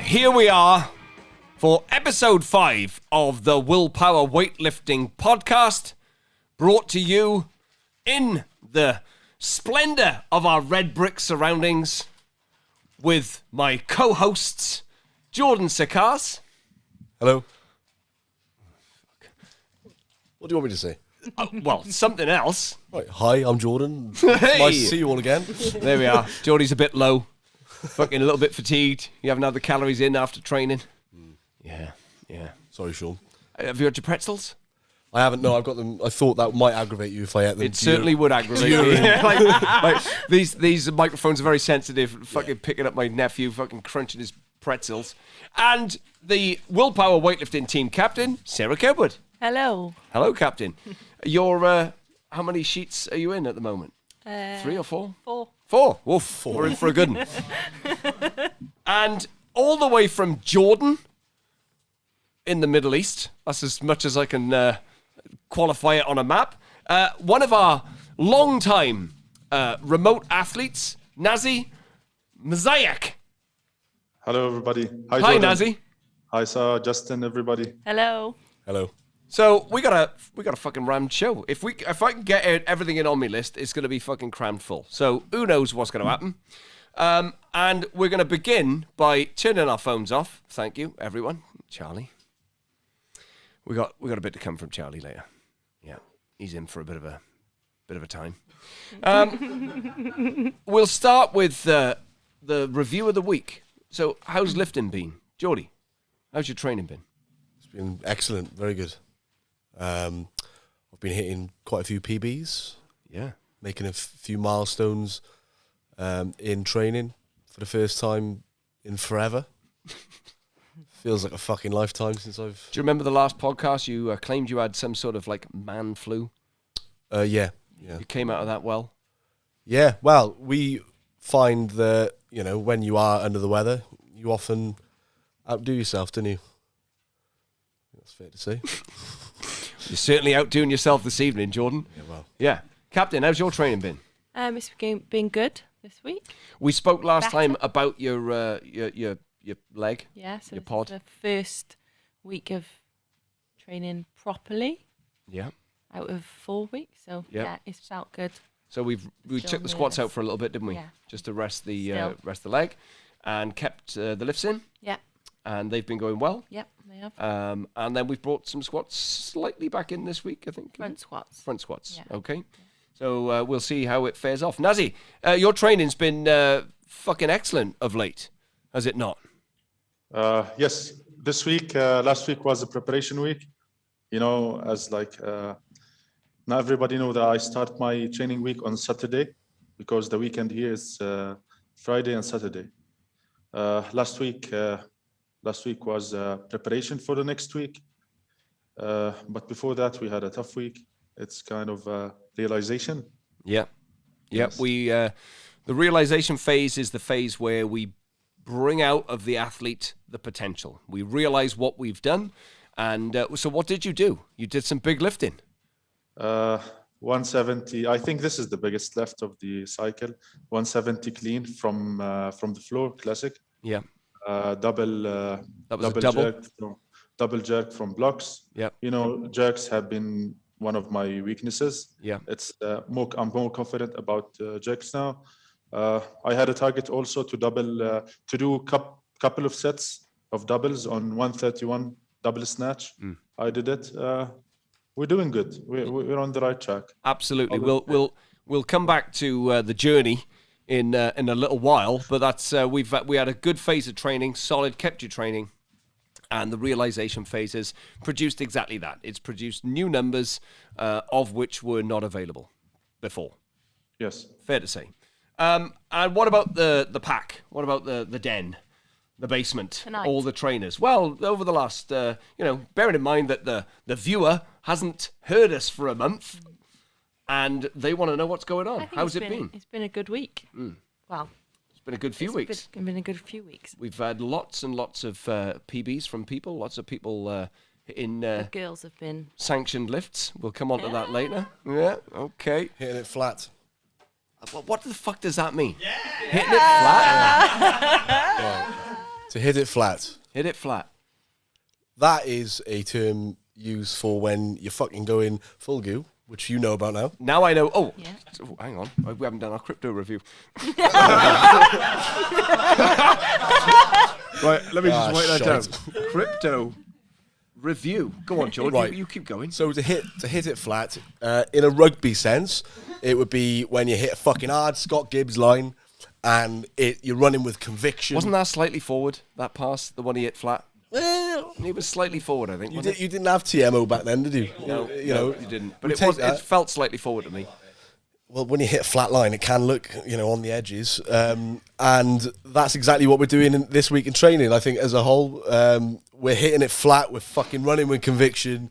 here we are for episode 5 of the Willpower Weightlifting podcast, brought to you in the splendor of our red brick surroundings with my co-hosts, Jordan Sakkas. Hello. What do you want me to say? Well, something else. Right. Hi, I'm Jordan. Hey. Nice to see you all again. There we are. Jordy's a bit low. Fucking a little bit fatigued. You haven't had the calories in after training. Yeah. Sorry, Sean. Have you had your pretzels? I haven't. No, I've got them. I thought that might aggravate you if I ate them. It certainly would aggravate me. like, these microphones are very sensitive. Fucking picking up my nephew, fucking crunching his pretzels. And the Willpower Weightlifting team captain, Sarah Kedward. Hello. Hello, captain. You're, how many sheets are you in at the moment? 3 or 4? 4. 4. Woof. We're in for a good one. And all the way from Jordan in the Middle East, that's as much as I can qualify it on a map, one of our long-time remote athletes, Nazih Mezayek. Hello, everybody. Hi, Nazih. Hi, Sarah, Justin, everybody. Hello. Hello. So we got a fucking rammed show. If I can get everything in on my list, it's going to be fucking crammed full. So who knows what's going to happen? And we're going to begin by turning our phones off. Thank you, everyone. Charlie. We got a bit to come from Charlie later. Yeah, he's in for a bit of a time. We'll start with the review of the week. So how's lifting been, Geordie? How's your training been? It's been excellent. Very good. I've been hitting quite a few PBs. Yeah. Making a few milestones in training for the first time in forever. Feels like a fucking lifetime since I've... Do you remember the last podcast you claimed you had some sort of like man flu? Yeah. You came out of that well? Yeah, well, we find that, you know, when you are under the weather, you often outdo yourself, don't you? That's fair to say. You're certainly outdoing yourself this evening, Jordan. Yeah, well. Yeah. Captain, how's your training been? It's been good this week. We spoke last Better. time about your leg. Yeah, so Your this pod. is the first week of training properly Yeah. out of 4 weeks. So Yep. yeah, it's felt good. So we took the squats out for a little bit, didn't we? Yeah. Just to rest the Still. leg, and kept the lifts in, Yeah. and they've been going well. Yep, they have. And then we've brought some squats slightly back in this week, I think. Front squats. Front squats. Yeah. Okay. So we'll see how it fares off. Nazih, your training's been fucking excellent of late, has it not? Yes, this week, last week was a preparation week. You know, as like, now everybody know that I start my training week on Saturday because the weekend here is Friday and Saturday. Last week was preparation for the next week. But before that, we had a tough week. It's kind of realization. Yeah. Yeah. Yes. The realization phase is the phase where we bring out of the athlete the potential. We realize what we've done. And so what did you do? You did some big lifting. 170. I think this is the biggest lift of the cycle. 170 clean from the floor, classic. Yeah. Double That was a double? double jerk from blocks. Yeah. You know, jerks have been one of my weaknesses. Yeah. It's I'm more confident about jerks now. I had a target also to do couple of sets of doubles on 131 double snatch. I did it. We're doing good. We're on the right track. Absolutely. We'll come back to the journey in a little while, but that's we had a good phase of training, solid, kept you training, and the realization phase has produced exactly that. It's produced new numbers of which were not available before. Yes. Fair to say. And what about the pack? What about the den? The basement, Tonight. all the trainers. Well, over the last, bearing in mind that the viewer hasn't heard us for a month, and they want to know what's going on. How's it been? It's been a good week. Well, It's been a good few weeks. It's been a good few weeks. We've had lots and lots of PBs from people, lots of people in The girls have been. sanctioned lifts. We'll come on to that later. Yeah, okay. Hitting it flat. What the fuck does that mean? Hitting it flat? To hit it flat. Hit it flat. That is a term used for when you're fucking going full goo, which you know about now. Now I know. Oh, Yeah. oh, hang on. We haven't done our crypto review. Right, let me just write that down. Crypto review. Go on, George. Right. You keep going. So to hit it flat, in a rugby sense, it would be when you hit a fucking hard Scott Gibbs line, and you're running with conviction. Wasn't that slightly forward, that pass, the one he hit flat? Well, He was slightly forward, I think. you, wasn't you didn't have TMO back then, did you? No, you know, you didn't. But we it take was. that. It felt slightly forward to me. Well, when you hit a flat line, it can look, on the edges. And that's exactly what we're doing this week in training. I think as a whole, we're hitting it flat. We're fucking running with conviction.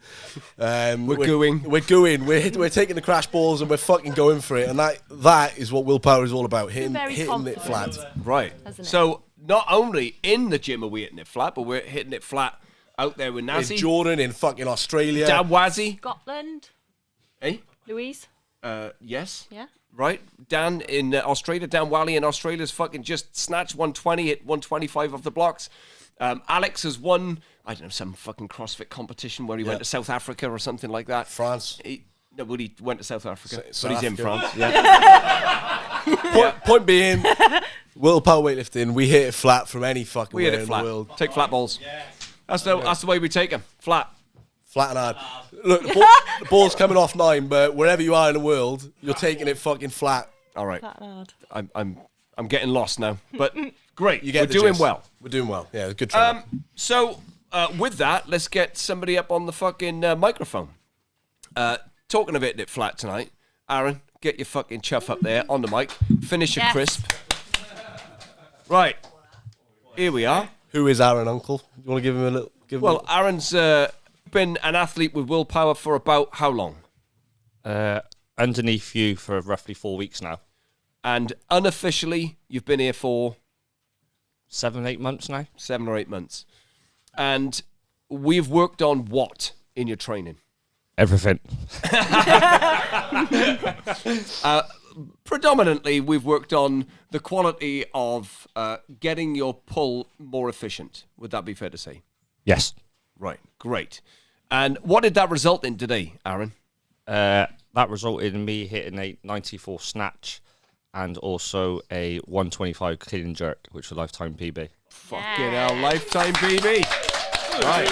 We're gooing. We're gooing. We're taking the crash balls and we're fucking going for it. And that is what willpower is all about, hitting very it confident. flat. Right. Hasn't it? So not only in the gym are we hitting it flat, but we're hitting it flat out there with In Nazih. Jordan, in fucking Australia. Dawazzy. Scotland. Eh? Louise. Yes. Yeah. Right. Dan in Australia. Dan Wally in Australia's fucking just snatched 120, hit 125 off the blocks. Alex has won, I don't know, some fucking CrossFit competition where he went to South Africa or something like that. France. He went to South Africa, but South he's in Africa. France. Yeah. Point being, willpower weightlifting, we hit it flat from any fucking We way hit it in flat. the world. Take flat balls. That's the way we take them. Flat. Flat and hard. Look, the ball's coming off 9, but wherever you are in the world, you're taking it fucking flat. All right. Flat and hard. I'm getting lost now, but great. You get We're the doing gist. well. We're doing well. Yeah, good training. So with that, let's get somebody up on the fucking microphone. Talking of hitting it flat tonight, Aaron, get your fucking chuff up there on the mic. Finish your Yes. crisp. Right. Here we are. Who is Aaron, Uncle? You want to give him a little? Well, Aaron's been an athlete with willpower for about how long? Underneath you for roughly 4 weeks now. And unofficially, you've been here for 7-8 months now. 7 or 8 months. And we've worked on what in your training? Everything. Predominantly, we've worked on the quality of getting your pull more efficient. Would that be fair to say? Yes. Right, great. And what did that result in today, Aaron? That resulted in me hitting a 94 snatch and also a 125 clean and jerk, which was a lifetime PB. Fucking hell, lifetime PB. Right.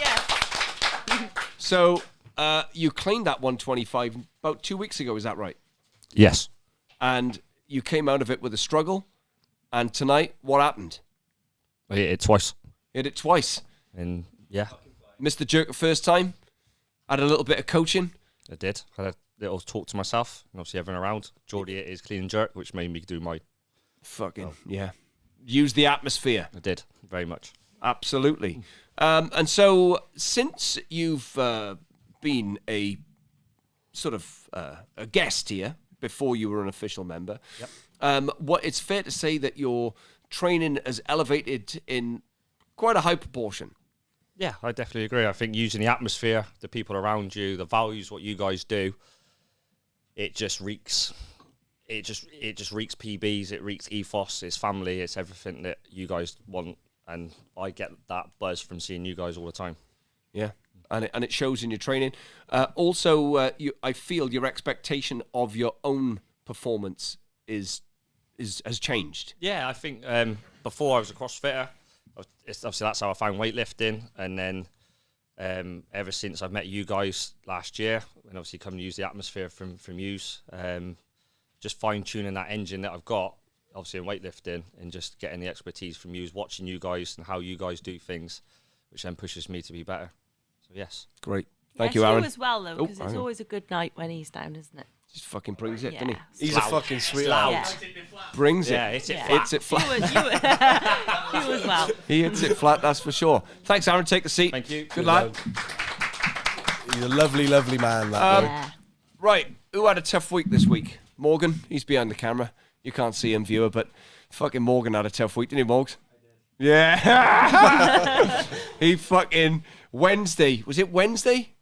Yeah. So you cleaned that 125 about 2 weeks ago, is that right? Yes. And you came out of it with a struggle. And tonight, what happened? I hit it twice. Hit it twice. And yeah, Missed the jerk the first time. Had a little bit of coaching. I did. Had a little talk to myself and obviously everyone around. Geordie hit his clean and jerk, which made me do my... Fucking, yeah. Use the atmosphere. I did, very much. Absolutely. And so, since you've been a sort of a guest here before you were an official member, what it's fair to say that your training has elevated in quite a high proportion. Yeah, I definitely agree. I think using the atmosphere, the people around you, the values, what you guys do, it just reeks. It just reeks PBs. It reeks ethos. It's family. It's everything that you guys want, and I get that buzz from seeing you guys all the time. Yeah, and it shows in your training. Also, I feel your expectation of your own performance has changed. Yeah, I think before I was a CrossFitter, obviously that's how I found weightlifting, and then ever since I've met you guys last year, and obviously come to use the atmosphere from yous, just fine-tuning that engine that I've got, obviously in weightlifting, and just getting the expertise from yous, watching you guys and how you guys do things, which then pushes me to be better. So yes. Great. Thank you, Aaron. You as well, though, because it's hang on. always a good night when he's down, isn't it? Just fucking brings it, Yeah. doesn't he? He's a fucking sweetheart. Yeah. Brings it. Yeah, it's it Yeah. flat. Hits it flat. You as well. He hits it flat, that's for sure. Thanks, Aaron. Take a seat. Thank you. Good lad. He's a lovely, lovely man, that boy. Yeah. Right, who had a tough week this week? Morgan. He's behind the camera. You can't see him, viewer, but fucking Morgan had a tough week, didn't he, Morgs? Yeah. He fucking Wednesday. Was it Wednesday?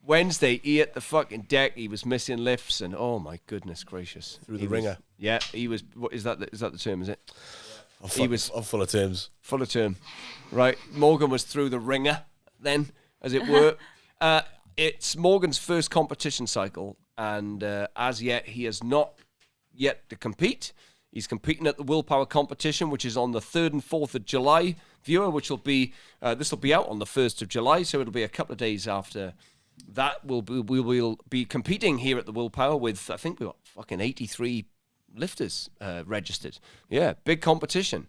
Wednesday, he hit the fucking deck. He was missing lifts, and oh my goodness gracious, Through the He was- ringer. Yeah, he was. What is that? Is that the term? Is it? I'm full of terms. Full of term. Right. Morgan was through the ringer then, as it were. It's Morgan's first competition cycle, and as yet, he has not yet to compete. He's competing at the Willpower competition, which is on the 3rd and 4th of July, viewer, which will be, this will be out on the 1st of July, so it'll be a couple of days after that. We will be competing here at the Willpower with, I think we've got fucking 83 lifters registered. Yeah, big competition.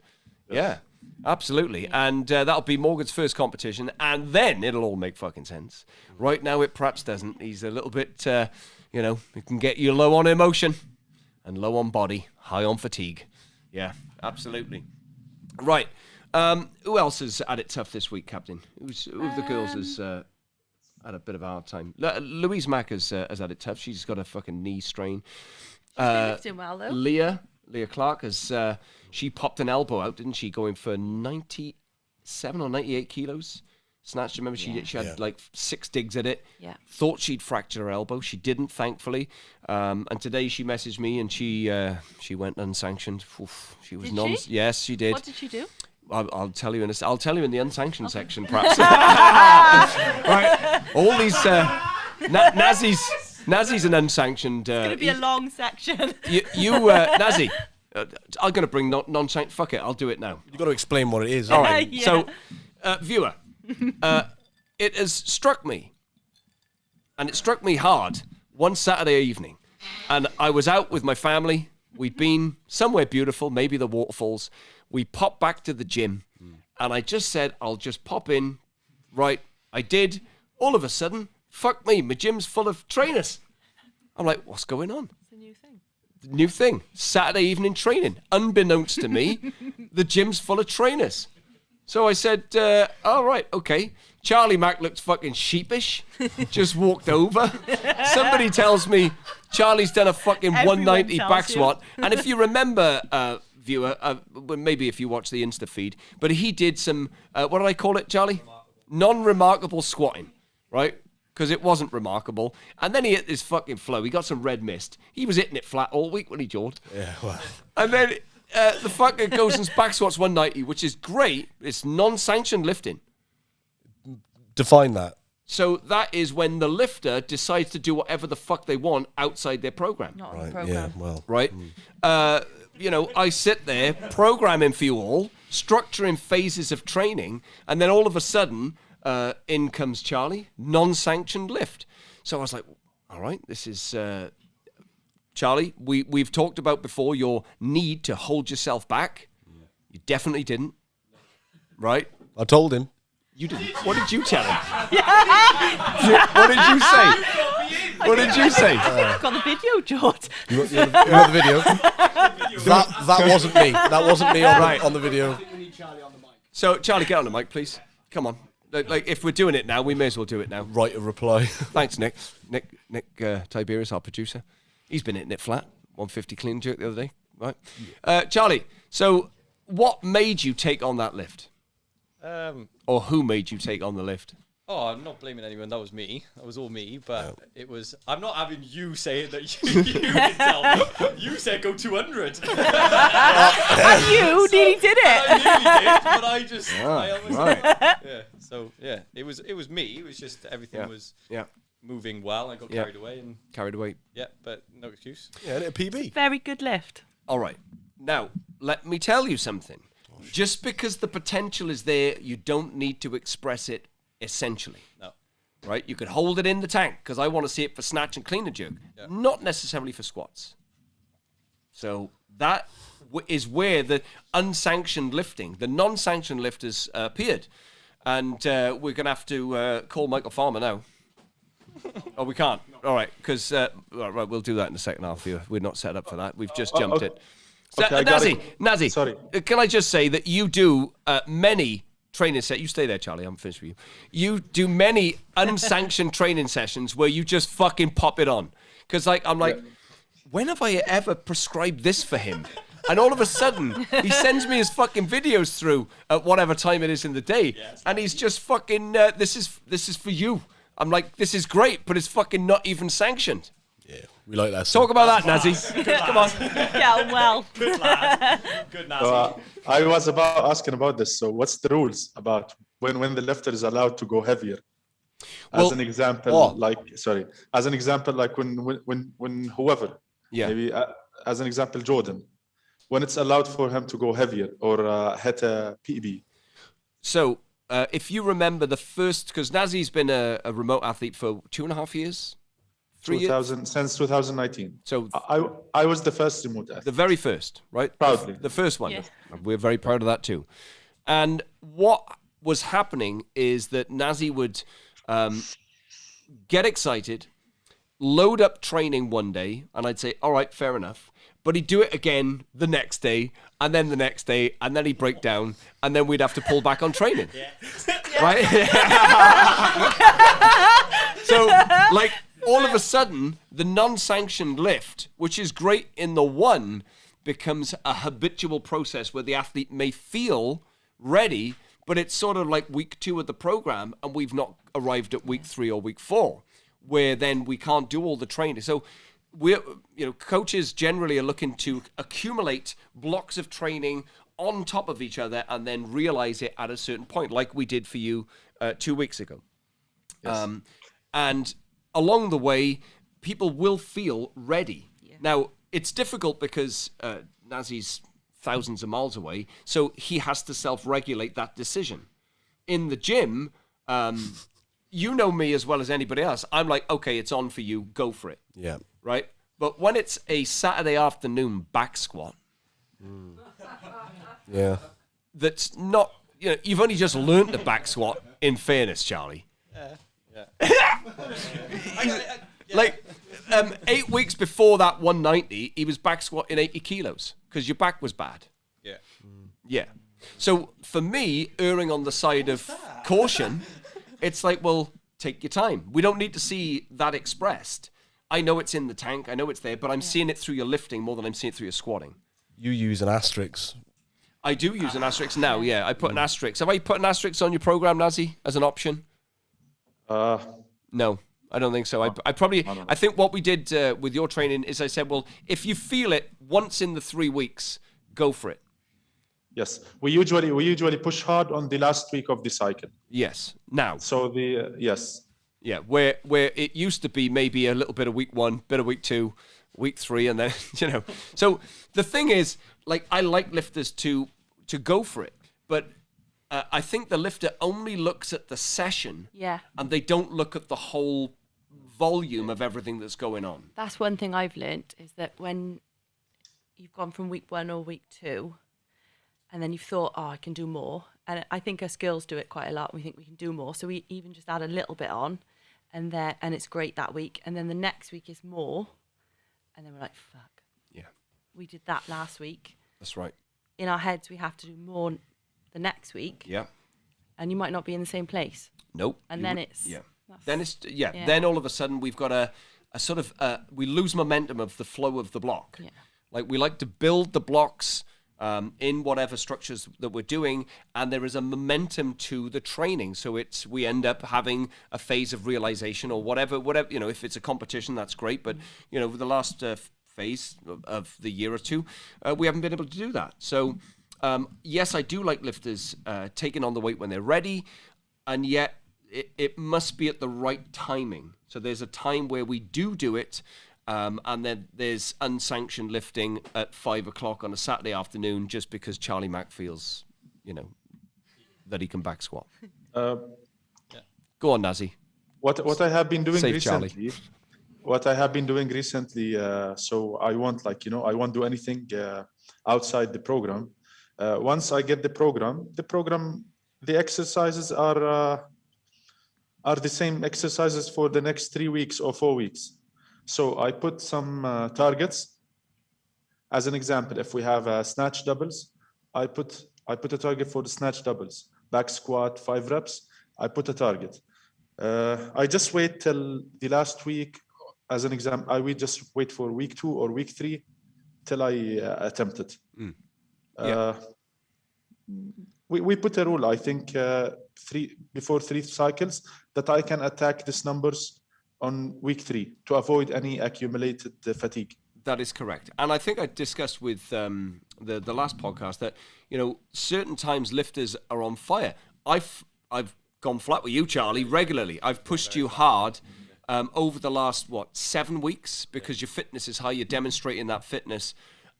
Yeah, absolutely. And that'll be Morgan's first competition, and then it'll all make fucking sense. Right now, it perhaps doesn't. He's a little bit, it can get you low on emotion and low on body, high on fatigue. Yeah, absolutely. Right. Who else has had it tough this week, Captain? Who of the girls has had a bit of a hard time? Louise Mack has had it tough. She's got a fucking knee strain. She's been lifting well, though. Leah Clark has she popped an elbow out, didn't she? Going for 97 or 98 kilos. Snatched. Remember, she had like 6 digs at it. Yeah. Thought she'd fracture her elbow. She didn't, thankfully. And today she messaged me and she went unsanctioned. Oof, she was She? Yes, she did. What did she do? I'll tell you I'll tell you in the unsanctioned section, perhaps. Right. All these Nazih's an unsanctioned. It's going to be a long section. You Nazih. I'm going to bring non-sanctioned. Fuck it, I'll do it now. You've got to explain what it is. All right. Yeah. So, viewer, it has struck me, and it struck me hard one Saturday evening, and I was out with my family. We'd been somewhere beautiful, maybe the waterfalls. We popped back to the gym, and I just said, I'll just pop in. Right, I did. All of a sudden, fuck me, my gym's full of trainers. I'm like, what's going on? It's a new thing. New thing. Saturday evening training. Unbeknownst to me, the gym's full of trainers. So I said, all right, okay. Charlie Mack looked fucking sheepish. Just walked over. Somebody tells me Charlie's done a fucking Everyone 190 tells back you. squat. And if you remember, viewer, maybe if you watch the Insta feed, but he did some, what did I call it, Charlie? Non-remarkable squatting, right? Because it wasn't remarkable. And then he hit this fucking flow. He got some red mist. He was hitting it flat all week when he jawed. Yeah, well. And then the fucker goes and back squats 190, which is great. It's non-sanctioned lifting. Define that. So that is when the lifter decides to do whatever the fuck they want outside their program. Not on the Right, program. yeah, well. Right? I sit there programming for you all, structuring phases of training, and then all of a sudden, in comes Charlie, non-sanctioned lift. So I was like, all right, this is... Charlie, we've talked about before your need to hold yourself back. Yeah. You definitely didn't. Right? I told him. You didn't. What did you tell him? What did you say? What did you say? I've got the video, George. You want the video? that wasn't me. That wasn't me on the video. So, Charlie, get on the mic, please. Come on. Like, if we're doing it now, we may as well do it now. Right of reply. Thanks, Nick. Nick Tiberius, our producer. He's been hitting it flat. 150 clean and jerk the other day. Right. Charlie, so what made you take on that lift? Or who made you take on the lift? Oh, I'm not blaming anyone. That was me. That was all me. But it was. I'm not having you say it that you didn't tell me. You said go 200. And you nearly did it. I nearly did, but I just. Right. Yeah. So yeah, it was me. It was just everything was moving well. I got carried away and carried away. Yeah, but no excuse. Yeah, a PB. Very good lift. All right. Now, let me tell you something. Just because the potential is there, you don't need to express it essentially. No. Right? You could hold it in the tank because I want to see it for snatch and clean and jerk, not necessarily for squats. So that is where the unsanctioned lifting, the non-sanctioned lifters appeared. And we're going to have to call Michael Farmer now. Oh, we can't. All right, because right, we'll do that in the second half here. We're not set up for that. We've just jumped it. So, Okay, Nazih, Sorry. Can I just say that you do many training sessions. You stay there, Charlie. I'm finished with you. You do many unsanctioned training sessions where you just fucking pop it on. Because I'm like, when have I ever prescribed this for him? And all of a sudden, he sends me his fucking videos through at whatever time it is in the day, and he's just fucking. This is for you. I'm like, this is great, but it's fucking not even sanctioned. Yeah. We like that. Talk about that, Nazih. Come on. Get on well. Good lad. Good Nazih. So, I was asking about this. So what's the rules about when the lifter is allowed to go heavier? As Well, an example, as an example, like when whoever, maybe as an example, Jordan, when it's allowed for him to go heavier or hit a PB. So if you remember the first, because Nazih's been a remote athlete for 2.5 years, 3 years? Since 2019. So I was the first remote athlete. the very first, right? Proudly. The first one. Yeah. We're very proud of that too. And what was happening is that Nazih would get excited, load up training one day, and I'd say, all right, fair enough. But he'd do it again the next day, and then the next day, and then he'd break down, and then we'd have to pull back on training. Right? So, like, all of a sudden, the non-sanctioned lift, which is great in the one, becomes a habitual process where the athlete may feel ready, but it's sort of like week 2 of the program, and we've not arrived at week 3 or week 4, where then we can't do all the training. So coaches generally are looking to accumulate blocks of training on top of each other and then realize it at a certain point, like we did for you 2 weeks ago. Yes. And along the way, people will feel ready. Yeah. Now, it's difficult because Nazih's thousands of miles away, so he has to self-regulate that decision. In the gym, you know me as well as anybody else. I'm like, okay, it's on for you, go for it. Yeah. Right? But when it's a Saturday afternoon back squat, Yeah. that's not, you've only just learnt the back squat, in fairness, Charlie. Like, 8 weeks before that 190, he was back squatting 80 kilos because your back was bad. Yeah. Yeah. So for me, erring on the side of caution, it's like, well, take your time. We don't need to see that expressed. I know it's in the tank. I know it's there, but I'm seeing it through your lifting more than I'm seeing it through your squatting. You use an asterisk. I do use an asterisk now, yeah. I put an asterisk. Have I put an asterisk on your program, Nazih, as an option? No, I don't think so. I think what we did with your training is I said, well, if you feel it once in the 3 weeks, go for it. Yes, we usually push hard on the last week of the cycle. Yes, now. So yes. Yeah, where it used to be maybe a little bit of week 1, bit of week 2, week 3, and then, So the thing is, like, I like lifters to go for it, but I think the lifter only looks at the session, and they don't look at the whole volume of everything that's going on. That's one thing I've learnt, is that when you've gone from week 1 or week 2, and then you've thought, I can do more. And I think us girls do it quite a lot. We think we can do more. So we even just add a little bit on, and it's great that week. And then the next week is more. And then we're like, fuck. Yeah. We did that last week. That's right. In our heads, we have to do more the next week. Yeah. And you might not be in the same place. Nope. And then it's... Yeah. Then all of a sudden we've got a sort of... we lose momentum of the flow of the block. Yeah. Like, we like to build the blocks... in whatever structures that we're doing, and there is a momentum to the training. So we end up having a phase of realization or whatever, if it's a competition, that's great. But, the last phase of the year or two, we haven't been able to do that. So, yes, I do like lifters taking on the weight when they're ready, and yet it must be at the right timing. So there's a time where we do it, and then there's unsanctioned lifting at 5 o'clock on a Saturday afternoon just because Charlie Mack feels, that he can back squat. Go on, Nazih. What I have been doing Save recently. Charlie. What I have been doing recently. So I won't I won't do anything outside the program. Once I get the program, the exercises are the same exercises for the next 3 weeks or 4 weeks. So I put some targets. As an example, if we have snatch doubles, I put a target for the snatch doubles. Back squat, 5 reps, I put a target. I just wait till the last week. As an example, I will just wait for week 2 or week 3 till I attempt it. We put a rule, I think, before 3 cycles, that I can attack these numbers on week 3 to avoid any accumulated fatigue. That is correct. And I think I discussed with the last podcast that, certain times lifters are on fire. I've gone flat with you, Charlie, regularly. I've pushed you hard over the last, 7 weeks, because your fitness is high. You're demonstrating that fitness.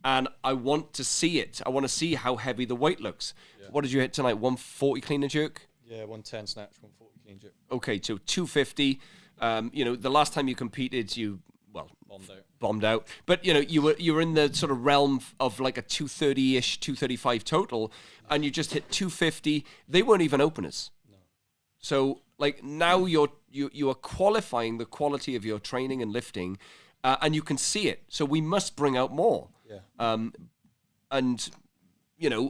And I want to see it. I want to see how heavy the weight looks. Yeah. What did you hit tonight? 140 clean and jerk? Yeah, 110 snatch, 140 clean jerk. Okay, so 250. The last time you competed, you bombed out. But you were in the sort of realm of like a 230-ish, 235 total, and you just hit 250. They weren't even openers. No. So like now you are qualifying the quality of your training and lifting, and you can see it. So we must bring out more. Yeah. And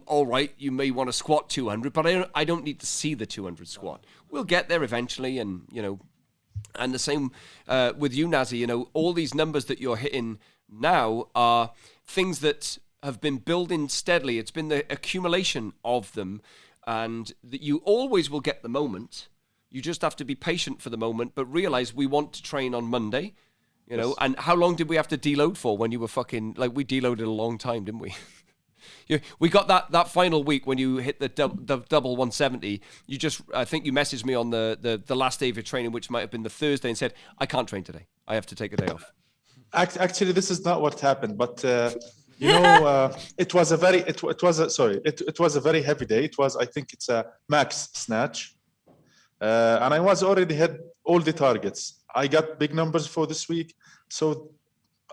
all right, you may want to squat 200, but I don't need to see the 200 squat. We'll get there eventually, and and the same with you, Nazih. All these numbers that you're hitting now are things that have been building steadily. It's been the accumulation of them, and that you always will get the moment. You just have to be patient for the moment, but realize we want to train on Monday. Yes. And how long did we have to deload for when you were we deloaded a long time, didn't we? We got that final week when you hit the double 170. I think you messaged me on the last day of your training, which might have been the Thursday, and said, I can't train today. I have to take a day off. Actually, this is not what happened, but it was a very heavy day. I think it's a max snatch. And I was already had all the targets. I got big numbers for this week, so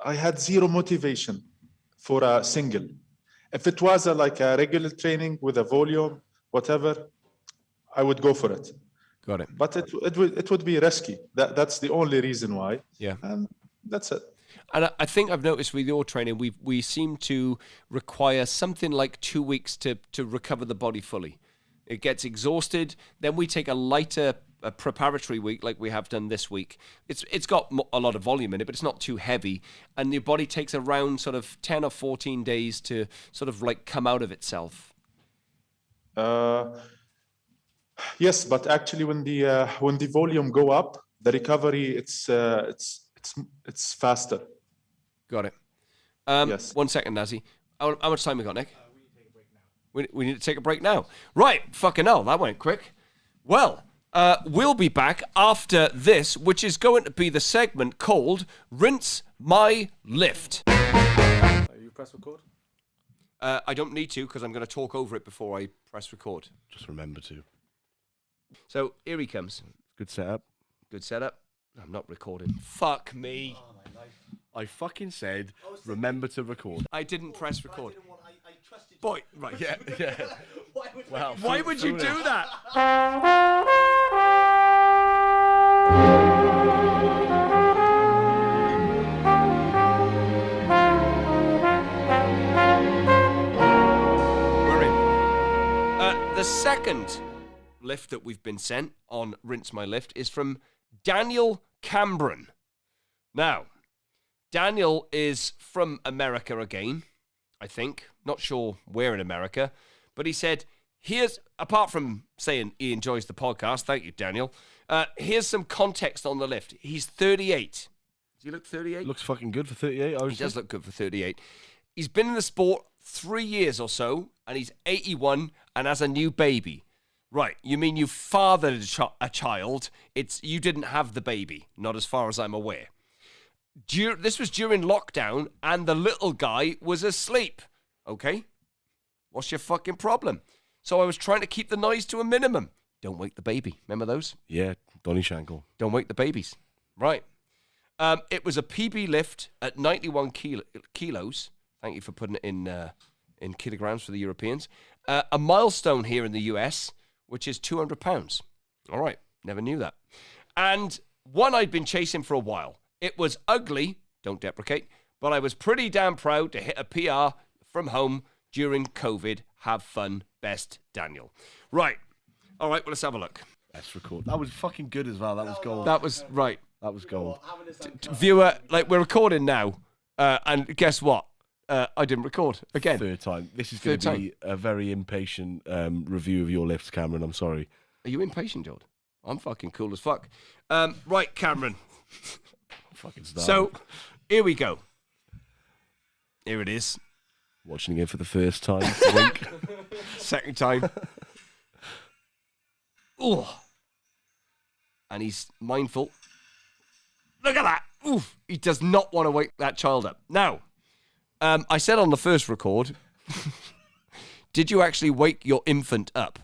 I had zero motivation for a single. If it was like a regular training with a volume, whatever, I would go for it. Got it. But it would be risky. That's the only reason why. Yeah. And that's it. And I think I've noticed with your training, we seem to require something like 2 weeks to recover the body fully. It gets exhausted. Then we take a lighter preparatory week like we have done this week. It's got a lot of volume in it, but it's not too heavy. And your body takes around sort of 10 or 14 days to sort of like come out of itself. Yes, but actually when the volume go up, the recovery it's faster. Got it. Yes. 1 second, Nazih. How much time we got, Nick? We need to take a break now. Right. Fucking hell, that went quick. Well, we'll be back after this, which is going to be the segment called Rinse My Lift. You press record? I don't need to, because I'm going to talk over it before I press record. Just remember to. So here he comes. Good setup. Good setup. I'm not recording. Fuck me. Oh, my life. I fucking said, remember to record. I didn't press record. I trusted you. Boy, right, yeah. Well, Why would you do that? We're in. The second lift that we've been sent on Rinse My Lift is from Daniel Cameron. Now, Daniel is from America again, I think. Not sure where in America. But he said, apart from saying he enjoys the podcast, thank you, Daniel, here's some context on the lift. He's 38. Does he look 38? Looks fucking good for 38. He does look good for 38. He's been in the sport 3 years or so, and he's 81 and has a new baby. Right, you mean you fathered a child, you didn't have the baby, not as far as I'm aware. This was during lockdown, and the little guy was asleep. Okay? What's your fucking problem? So I was trying to keep the noise to a minimum. Don't wake the baby. Remember those? Yeah, Donny Shankle. Don't wake the babies. Right. It was a PB lift at 91 kilos. Thank you for putting it in kilograms for the Europeans. A milestone here in the US, which is 200 pounds. All right. Never knew that. And one I'd been chasing for a while. It was ugly, don't deprecate, but I was pretty damn proud to hit a PR from home during COVID. Have fun, best Daniel. Right. All right, well, let's have a look. Best record. That was fucking good as well. That was gold. That was, right. That was gold. Viewer, we're recording now, and guess what? I didn't record again. Third time. This is going to be a very impatient review of your lifts, Cameron. I'm sorry. Are you impatient, Jord? I'm fucking cool as fuck. Right, Cameron. Fucking start. So, here we go. Here it is. Watching it for the first time. Wink. Second time. Ooh. And he's mindful. Look at that. Oof. He does not want to wake that child up. Now, I said on the first record, did you actually wake your infant up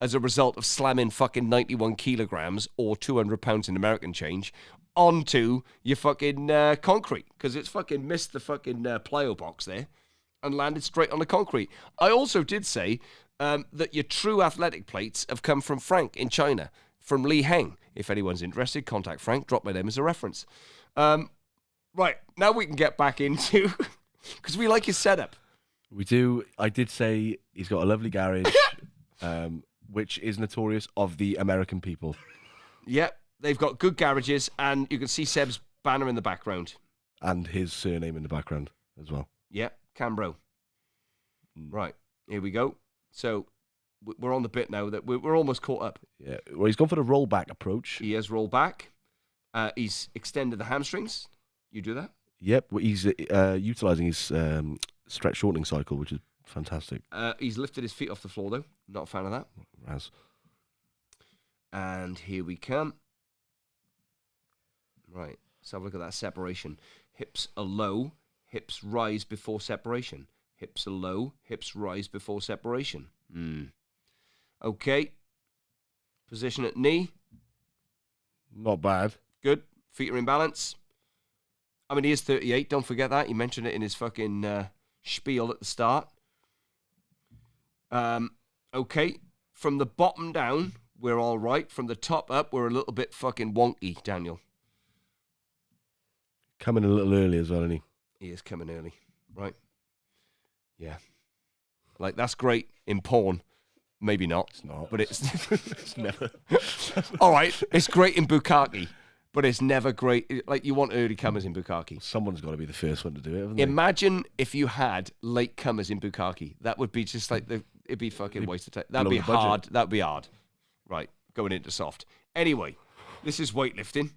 as a result of slamming fucking 91 kilograms or 200 pounds in American change onto your fucking concrete? Because it's fucking missed the fucking plyo box there and landed straight on the concrete. I also did say that your true athletic plates have come from Frank in China, from Li Heng. If anyone's interested, contact Frank. Drop my name as a reference. Right, now we can get back into... Because we like his setup. We do. I did say he's got a lovely garage, which is notorious of the American people. Yep, they've got good garages, and you can see Seb's banner in the background. And his surname in the background as well. Yep, Cambro. Right, here we go. So we're on the bit now that we're almost caught up. Yeah. Well, he's gone for the rollback approach. He has rolled back. He's extended the hamstrings. You do that? Yep. Well, he's utilising his stretch shortening cycle, which is fantastic. He's lifted his feet off the floor, though. Not a fan of that. Raz. And here we come. Right, let's have a look at that separation. Hips are low, hips rise before separation. Hips are low, hips rise before separation. Okay. Position at knee. Not bad. Good. Feet are in balance. I mean, he is 38. Don't forget that. He mentioned it in his fucking spiel at the start. Okay. From the bottom down, we're all right. From the top up, we're a little bit fucking wonky, Daniel. Coming a little early as well, isn't he? He is coming early. Right. Yeah. Like, that's great in porn. Maybe not. It's not. But it's... It's never. all right. It's great in bukkake. But it's never great. Like, you want early comers in bukkake. Someone's got to be the first one to do it, haven't they? Imagine if you had late comers in bukkake. That would be just like it'd be fucking waste of time. That'd blow be the budget. hard. That'd be hard. Right, going into soft. Anyway, this is weightlifting.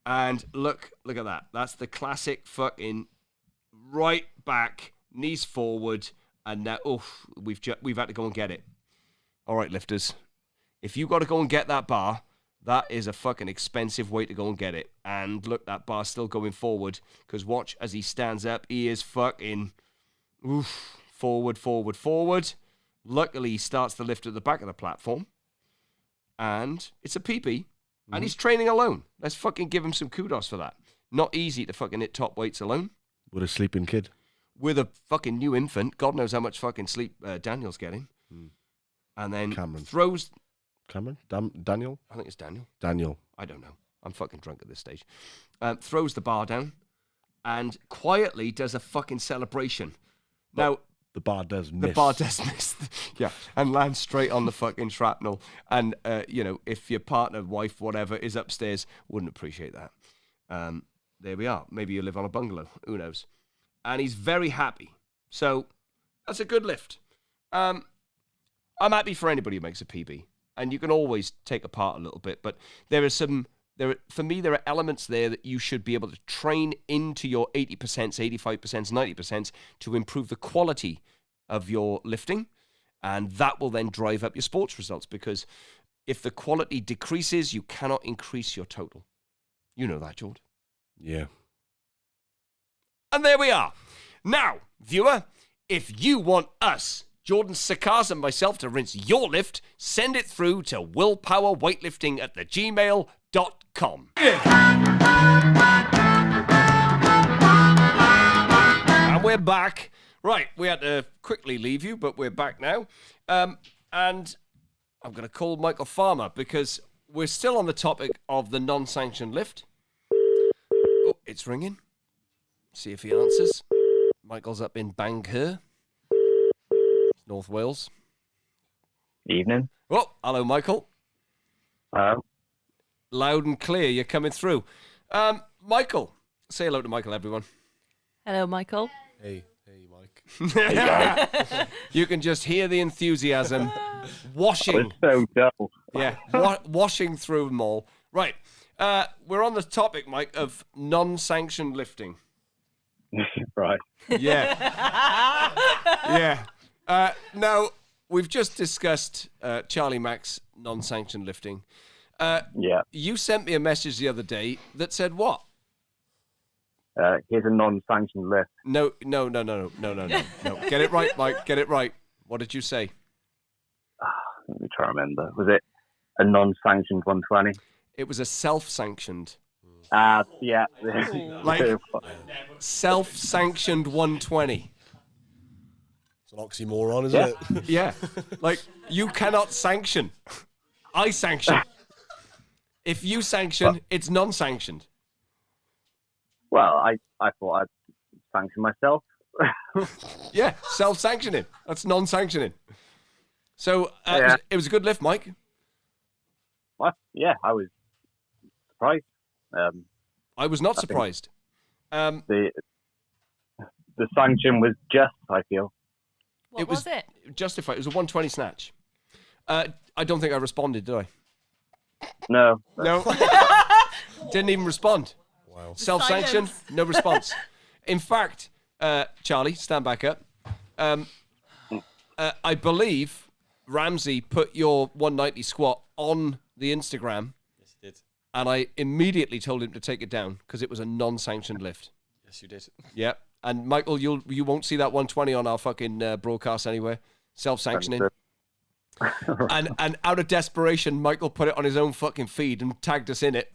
And look at that. That's the classic fucking right back, knees forward, and now we've had to go and get it. All right, lifters. If you got to go and get that bar, that is a fucking expensive way to go and get it. And look, that bar's still going forward. Because watch, as he stands up, he is fucking forward, forward, forward. Luckily, he starts to lift at the back of the platform. And it's a PB. And he's training alone. Let's fucking give him some kudos for that. Not easy to fucking hit top weights alone. With a sleeping kid. With a fucking new infant. God knows how much fucking sleep Daniel's getting. And then Cameron. throws... Cameron? Daniel? I think it's Daniel. Daniel. I don't know. I'm fucking drunk at this stage. Throws the bar down and quietly does a fucking celebration. Now, the bar does miss. The bar does miss. Yeah. And lands straight on the fucking shrapnel. And, if your partner, wife, whatever, is upstairs, wouldn't appreciate that. There we are. Maybe you live on a bungalow. Who knows? And he's very happy. So, that's a good lift. I'm happy for anybody who makes a PB. And you can always take apart a little bit, but for me, there are elements there that you should be able to train into your 80%, 85%, 90% to improve the quality of your lifting. And that will then drive up your sports results, because if the quality decreases, you cannot increase your total. You know that, George. Yeah. And there we are. Now, viewer, if you want us, Jordan, Sakkas, and myself to rinse your lift, send it through to willpowerweightlifting@gmail.com. And we're back. Right, we had to quickly leave you, but we're back now. And I'm going to call Michael Farmer, because we're still on the topic of the non-sanctioned lift. Oh, it's ringing. See if he answers. Michael's up in Bangor, North Wales. Evening. Oh, hello, Michael. Hello. Loud and clear, you're coming through. Michael, say hello to Michael, everyone. Hello, Michael. Hey, Mike. You can just hear the enthusiasm washing. It's so dull. Yeah, washing through them all. Right. We're on the topic, Mike, of non-sanctioned lifting. Right. Yeah. Yeah. Now, we've just discussed Charlie Mack's non-sanctioned lifting. Yeah. You sent me a message the other day that said what? Here's a non-sanctioned lift. No. Get it right, Mike. Get it right. What did you say? Let me try to remember. Was it a non-sanctioned 120? It was a self-sanctioned. Yeah. Like, self-sanctioned 120. It's an oxymoron, isn't it? Yeah. Like, you cannot sanction. I sanction. If you sanction, it's non-sanctioned. Well, I thought I'd sanction myself. Yeah, self-sanctioning. That's non-sanctioning. So, Yeah. it was a good lift, Mike. What? Yeah, I was surprised. I was not surprised. The sanction was just, I feel. What was it? Justified. It was a 120 snatch. I don't think I responded, did I? No. No. Didn't even respond. Wow. Self-sanctioned, no response. In fact, Charlie, stand back up. I believe Ramsey put your 190 squat on the Instagram, Yes, you did. and I immediately told him to take it down because it was a non-sanctioned lift. Yes, you did. Yeah. And Michael, you won't see that 120 on our fucking broadcast anywhere. Self-sanctioning. And out of desperation, Michael put it on his own fucking feed and tagged us in it.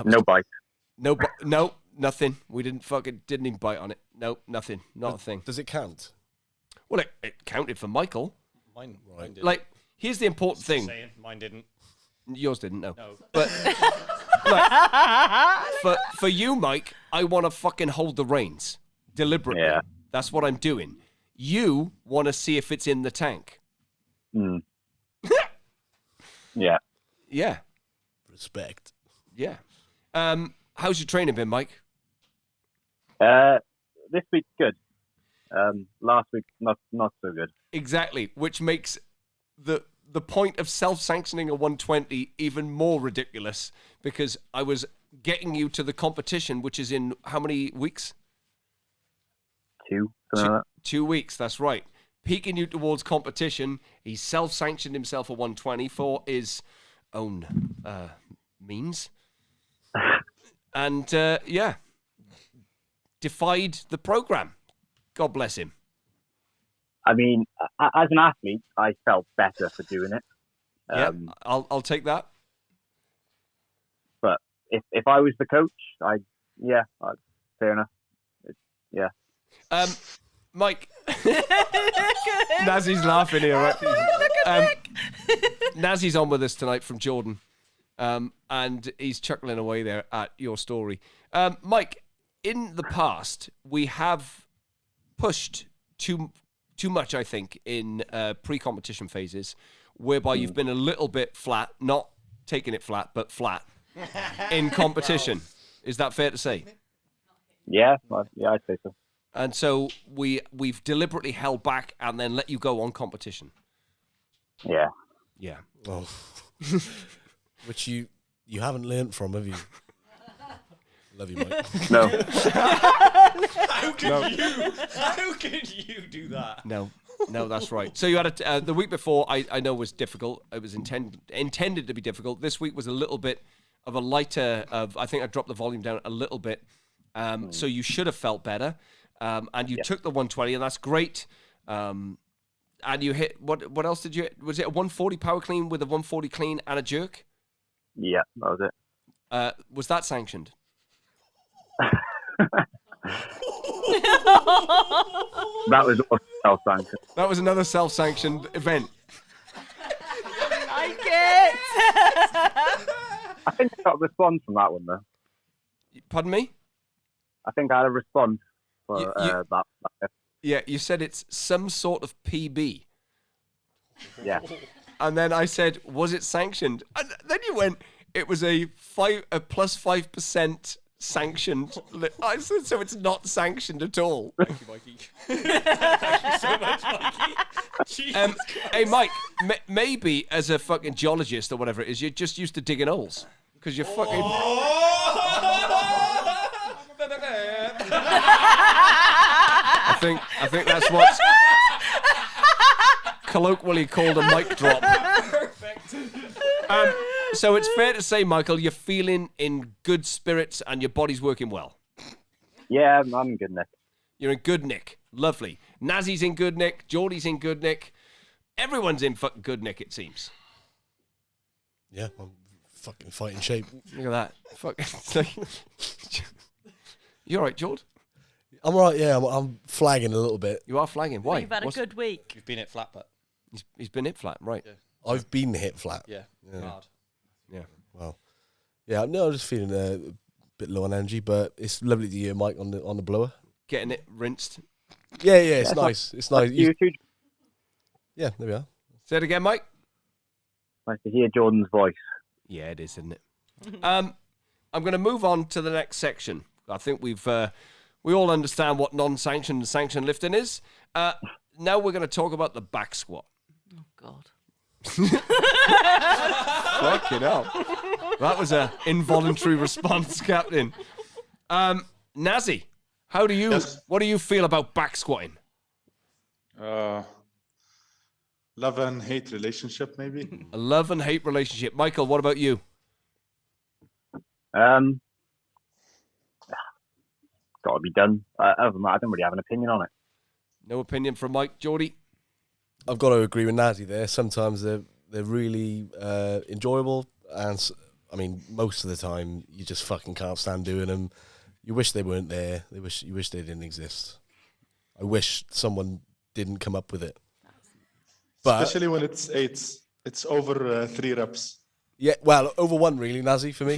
No bite. No, nothing. We didn't even bite on it. No, nothing. Not a thing. Does it count? Well, it counted for Michael. Mine didn't. Like, here's the important thing. Saying, mine didn't. Yours didn't, no. No. But like, for you, Mike, I want to fucking hold the reins deliberately. Yeah. That's what I'm doing. You want to see if it's in the tank. Mm. Yeah. Yeah. Respect. Yeah. How's your training been, Mike? This week's good. Last week, not so good. Exactly, which makes the point of self-sanctioning a 120 even more ridiculous because I was getting you to the competition, which is in how many weeks? 2. Something like 2 weeks, that's right. Peaking you towards competition. He self-sanctioned himself a 120 for his own means. And, yeah, defied the program. God bless him. I mean, as an athlete, I felt better for doing it. Yeah, I'll take that. But if I was the coach, fair enough. Yeah. Mike, Nazih's laughing here, right? Nazih's on with us tonight from Jordan, and he's chuckling away there at your story. Mike, in the past, we have pushed too much, I think, in pre-competition phases, whereby you've been a little bit flat, not taking it flat, but flat in competition. Is that fair to say? Yeah, I'd say so. And so we've deliberately held back and then let you go on competition. Yeah. Yeah. Oh. Which you haven't learnt from, have you? Love you, Mike. No. How can you do that? No, that's right. So you had the week before. I know was difficult. It was intended to be difficult. This week was a little bit of a lighter. I think I dropped the volume down a little bit. So you should have felt better. And you took the 120, and that's great. And you hit what else did you hit? Was it a 140 power clean with a 140 clean and a jerk? Yeah, that was it. Was that sanctioned? That was self-sanctioned. That was another self-sanctioned event. I like it. I think I got a response from that one, though. Pardon me? I think I had a response for that. Yeah, you said it's some sort of PB. Yeah. And then I said, was it sanctioned? And then you went, it was a plus 5% sanctioned. So it's not sanctioned at all. Thank you, Mikey. Thank you so much, Mikey. Jesus Hey, Mike, maybe as a fucking geologist or whatever it is, you're just used to digging holes. Because you're fucking... I think that's what's colloquially called a mic drop. Perfect. So it's fair to say, Michael, you're feeling in good spirits and your body's working well. Yeah, I'm good, Nick. You're in good nick. Lovely. Nazih's in good nick. Geordie's in good nick. Everyone's in fucking good nick, it seems. Yeah, I'm fucking fighting shape. Look at that. Fucking. You all right, George? I'm all right, yeah. I'm flagging a little bit. You are flagging. Why? You've had a good week. You've been at flat, but He's been hit flat, right? Yeah. I've been hit flat. yeah, Yeah. hard. Yeah. Well, yeah, no, I'm just feeling a bit low on energy, but it's lovely to hear Mike on the blower. Getting it rinsed. Yeah, it's nice. It's nice. You too. Yeah, there we are. Say it again, Mike. Nice to hear Jordan's voice. Yeah, it is, isn't it? I'm going to move on to the next section. I think we all understand what non-sanctioned and sanctioned lifting is. Now we're going to talk about the back squat. Oh, God. Fucking hell. That was an involuntary response, Captain. Nazih, Yes. what do you feel about back squatting? Love and hate relationship, maybe. A love and hate relationship. Michael, what about you? Got to be done. Other than that, I don't really have an opinion on it. No opinion from Mike. Geordie? I've got to agree with Nazih there. Sometimes they're really enjoyable, and I mean, most of the time you just fucking can't stand doing them. You wish they weren't there. You wish they didn't exist. I wish someone didn't come up with it. But Especially when it's over 3 reps. yeah, well, over one really, Nazih, for me.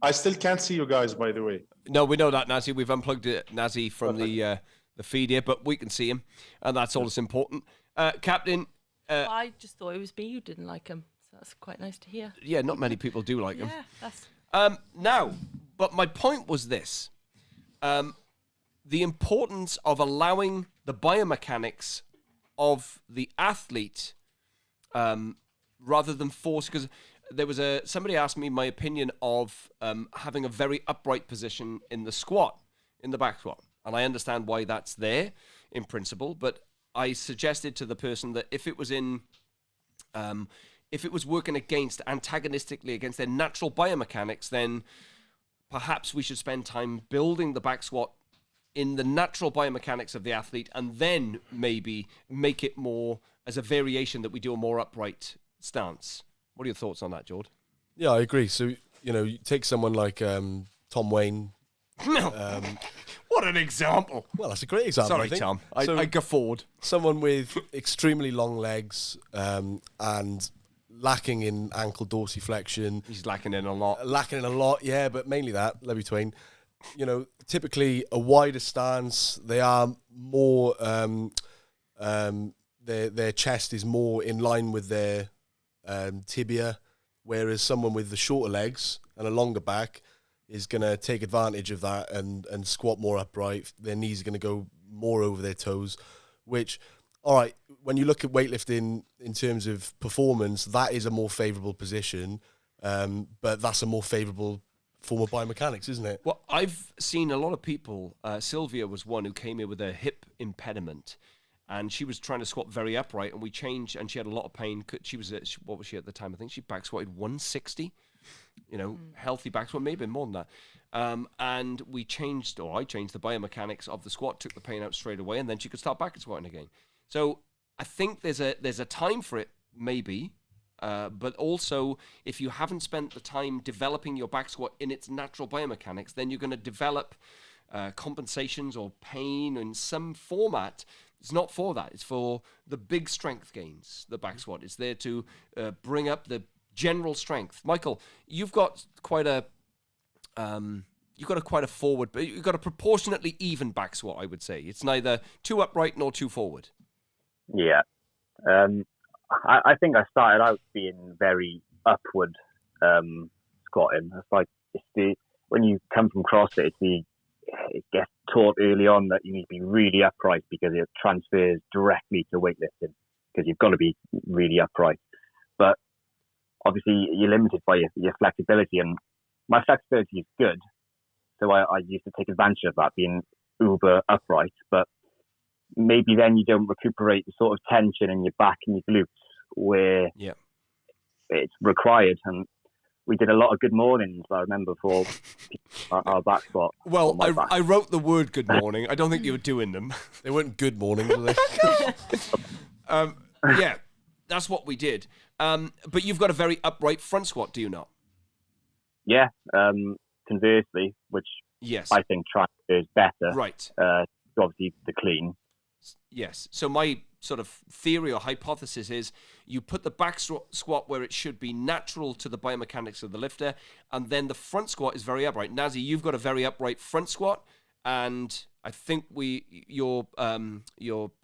I still can't see you guys, by the way. No, we know that, Nazih. We've unplugged Nazih from the feed here, but we can see him, and that's all that's important. Captain, I just thought it was me who didn't like him. So that's quite nice to hear. yeah, not many people do like him. Yeah, that's... Now, but my point was this. The importance of allowing the biomechanics of the athlete rather than force, because there was somebody asked me my opinion of having a very upright position in the squat, in the back squat. And I understand why that's there in principle, but I suggested to the person that if it was working antagonistically against their natural biomechanics, then perhaps we should spend time building the back squat in the natural biomechanics of the athlete, and then maybe make it more as a variation that we do a more upright stance. What are your thoughts on that, Jord? Yeah, I agree. So, you take someone like Tom Wayne. What an example. Well, that's a great example, Sorry, I think. Tom. So, I guffawed. someone with extremely long legs and lacking in ankle dorsiflexion. He's lacking in a lot. Yeah, but mainly that, Levy Twain. Typically a wider stance. They are more, their chest is more in line with their tibia, whereas someone with the shorter legs and a longer back is going to take advantage of that and squat more upright. Their knees are going to go more over their toes, which, all right, when you look at weightlifting in terms of performance, that is a more favourable position, but that's a more favourable form of biomechanics, isn't it? Well, I've seen a lot of people. Sylvia was one who came here with a hip impediment, and she was trying to squat very upright, and we changed, and she had a lot of pain. She was, what was she at the time? I think she back squatted 160, healthy back squat, maybe more than that. And I changed the biomechanics of the squat, took the pain out straight away, and then she could start back squatting again. So I think there's a time for it, maybe. But also, if you haven't spent the time developing your back squat in its natural biomechanics, then you're going to develop compensations or pain in some format. It's not for that. It's for the big strength gains. The back squat is there to bring up the general strength. Michael, you've got quite a forward, but you've got a proportionately even back squat. I would say it's neither too upright nor too forward. Yeah. I think I started out being very upward squatting. It's like when you come from CrossFit, it gets taught early on that you need to be really upright because it transfers directly to weightlifting because you've got to be really upright. But obviously you're limited by your flexibility, and my flexibility is good. So I used to take advantage of that, being uber upright, but maybe then you don't recuperate the sort of tension in your back and your glutes where it's required. And we did a lot of good mornings, I remember, for our back squat. Well, I wrote the word good morning. I don't think you were doing them. They weren't good mornings, were they? Yeah, that's what we did. But you've got a very upright front squat, do you not? Yeah, conversely, which I think transfers better. Right. To obviously the clean. Yes. So my sort of theory or hypothesis is you put the back squat where it should be natural to the biomechanics of the lifter, and then the front squat is very upright. Nazih, you've got a very upright front squat, and I think your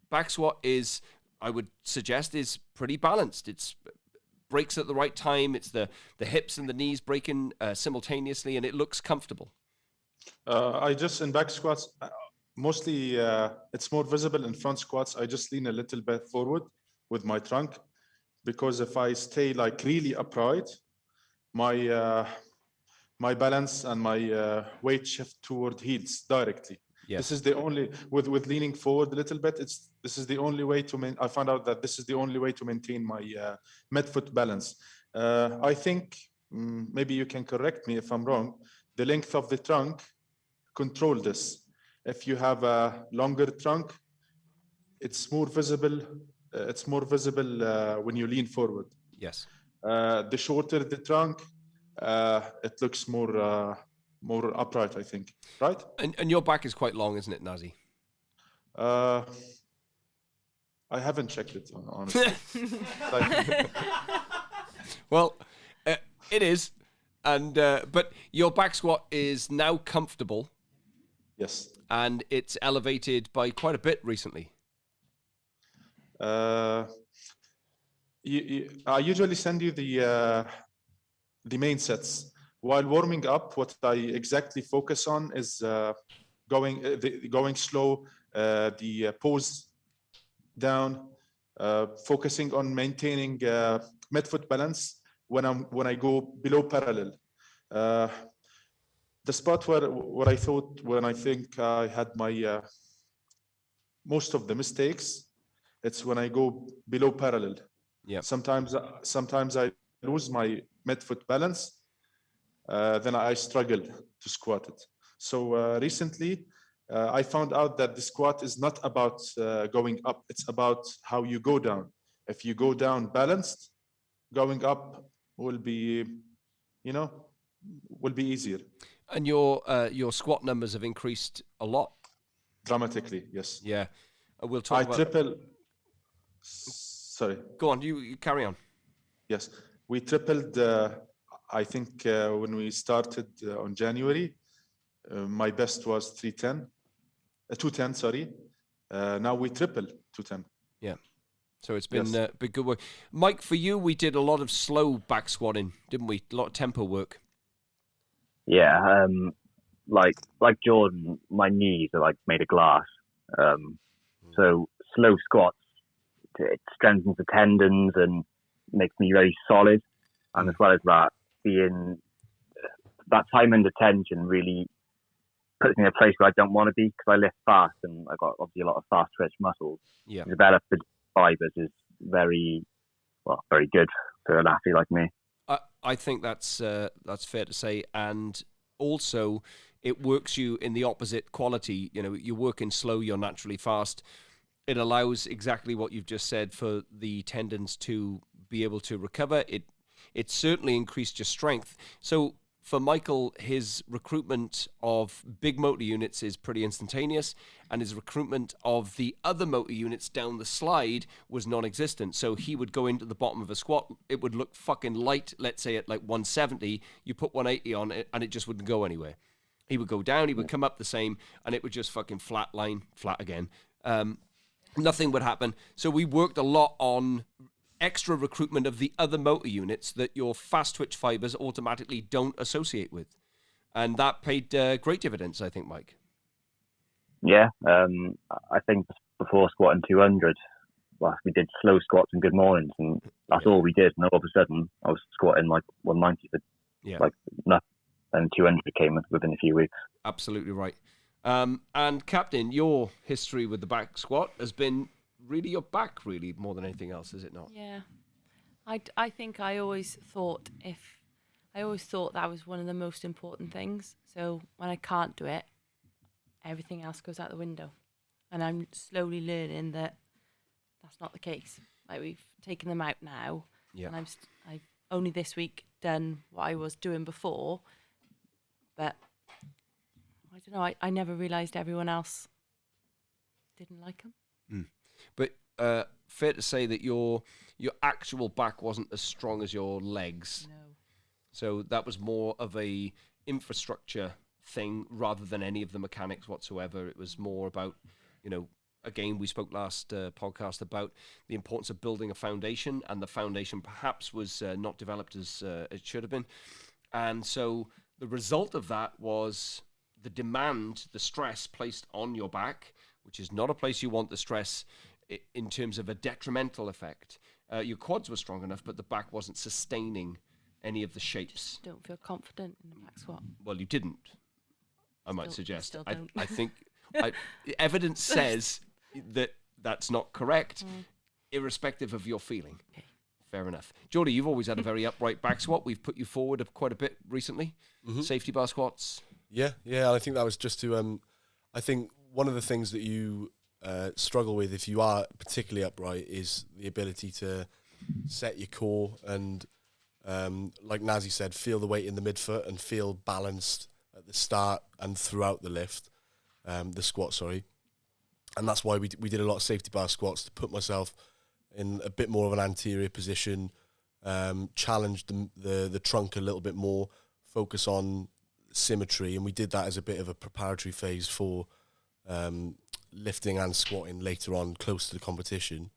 back squat is, I would suggest, is pretty balanced. It's breaks at the right time. It's the hips and the knees breaking simultaneously, and it looks comfortable. In back squats, mostly it's more visible in front squats. I just lean a little bit forward with my trunk, because if I stay like really upright, my balance and my weight shift toward heels directly. Yes. This is the only, with leaning forward a little bit, this is the only way to I found out that this is the only way to maintain my midfoot balance. I think, maybe you can correct me if I'm wrong, the length of the trunk control this. If you have a longer trunk, it's more visible. It's more visible when you lean forward. Yes. The shorter the trunk, it looks more upright, I think. Right? And your back is quite long, isn't it, Nazih? I haven't checked it, honestly. Well, it is, and but your back squat is now comfortable. Yes. And it's elevated by quite a bit recently. I usually send you the main sets. While warming up, what I exactly focus on is going slow, the pose down, focusing on maintaining midfoot balance when I go below parallel. The spot where I thought, when I think I had my most of the mistakes, it's when I go below parallel. Yeah. Sometimes I lose my midfoot balance, then I struggle to squat it. So recently, I found out that the squat is not about going up; it's about how you go down. If you go down balanced, going up will be, will be easier. And your squat numbers have increased a lot. Dramatically, yes. Yeah. We'll talk about... triple... Sorry. Go on, you carry on. Yes. We tripled, I think, when we started on January, my best was 210, sorry. Now we triple 210. Yeah. So it's been been good work. Mike, for you, we did a lot of slow back squatting, didn't we? A lot of tempo work. Yeah, like Jordan, my knees are like made of glass. So slow squats, it strengthens the tendons and makes me very solid. And as well as that, that time under tension really puts me in a place where I don't want to be, because I lift fast and I've got obviously a lot of fast twitch muscles. Yeah. To develop the fibers is very good for an athlete like me. I think that's fair to say, and also it works you in the opposite quality. You're working slow, you're naturally fast. It allows exactly what you've just said for the tendons to be able to recover. It certainly increased your strength. So for Michael, his recruitment of big motor units is pretty instantaneous, and his recruitment of the other motor units down the slide was non-existent. So he would go into the bottom of a squat, it would look fucking light, let's say at like 170, you put 180 on it, and it just wouldn't go anywhere. He would go down, he would come up the same, and it would just fucking flat again. Nothing would happen. So we worked a lot on extra recruitment of the other motor units that your fast twitch fibers automatically don't associate with. And that paid great dividends, I think, Mike. Yeah, I think before squatting 200, well, we did slow squats and good mornings, and that's all we did. And all of a sudden, I was squatting like 190 for like nothing, and 200 came within a few weeks. Absolutely right. And Captain, your history with the back squat has been really your back, really, more than anything else, is it not? Yeah. I think I always thought that was one of the most important things. So when I can't do it, everything else goes out the window. And I'm slowly learning that that's not the case. Like, we've taken them out now, and I've only this week done what I was doing before, but I don't know, I never realised everyone else didn't like them. But fair to say that your actual back wasn't as strong as your legs. No. So that was more of a infrastructure thing rather than any of the mechanics whatsoever. It was more about, again, we spoke last podcast about the importance of building a foundation, and the foundation perhaps was not developed as it should have been. And so the result of that was the demand, the stress placed on your back, which is not a place you want the stress in terms of a detrimental effect. Your quads were strong enough, but the back wasn't sustaining any of the shapes. Don't feel confident in the back squat. Well, you didn't, I might suggest. Still don't. I think evidence says that that's not correct, irrespective of your feeling. Okay. Fair enough. Geordie, you've always had a very upright back squat. We've put you forward quite a bit recently. Safety bar squats. Yeah. I think that was just to. I think one of the things that you struggle with if you are particularly upright is the ability to set your core and, like Nazih said, feel the weight in the midfoot and feel balanced at the start and throughout the lift, the squat. Sorry, and that's why we did a lot of safety bar squats to put myself in a bit more of an anterior position, challenge the trunk a little bit more, focus on symmetry, and we did that as a bit of a preparatory phase for lifting and squatting later on, close to the competition.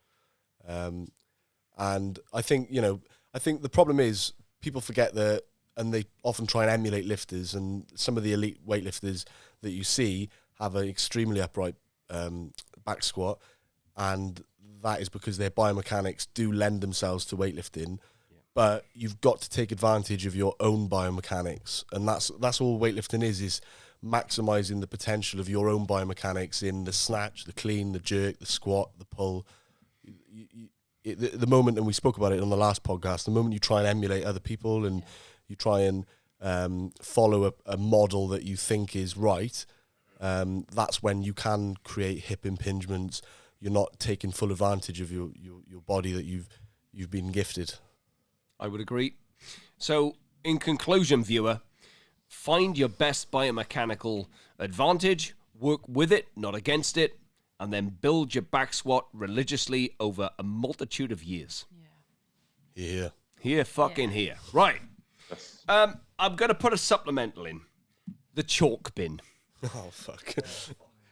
And I think the problem is people forget that, and they often try and emulate lifters, and some of the elite weightlifters that you see have an extremely upright back squat, and that is because their biomechanics do lend themselves to weightlifting. But you've got to take advantage of your own biomechanics, and that's all weightlifting is maximizing the potential of your own biomechanics in the snatch, the clean, the jerk, the squat, the pull. The moment, and we spoke about it on the last podcast, the moment you try and emulate other people and you try and follow a model that you think is right, that's when you can create hip impingements. You're not taking full advantage of your body that you've been gifted. I would agree. So, in conclusion, viewer, find your best biomechanical advantage, work with it, not against it, and then build your back squat religiously over a multitude of years. Yeah. Here. Right. Yes. I'm going to put a supplemental in. The chalk bin. Oh, fuck.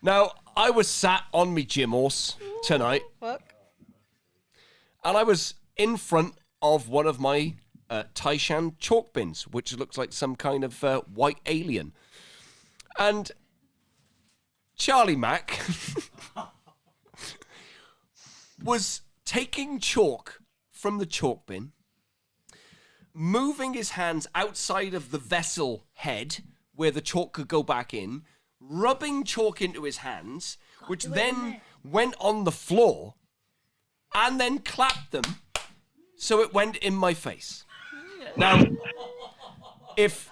Now, I was sat on me gym horse tonight. Fuck. And I was in front of one of my Taishan chalk bins, which looks like some kind of white alien. And Charlie Mack was taking chalk from the chalk bin, moving his hands outside of the vessel head where the chalk could go back in, rubbing chalk into his hands, which then went on the floor, and then clapped them so it went in my face. Now, if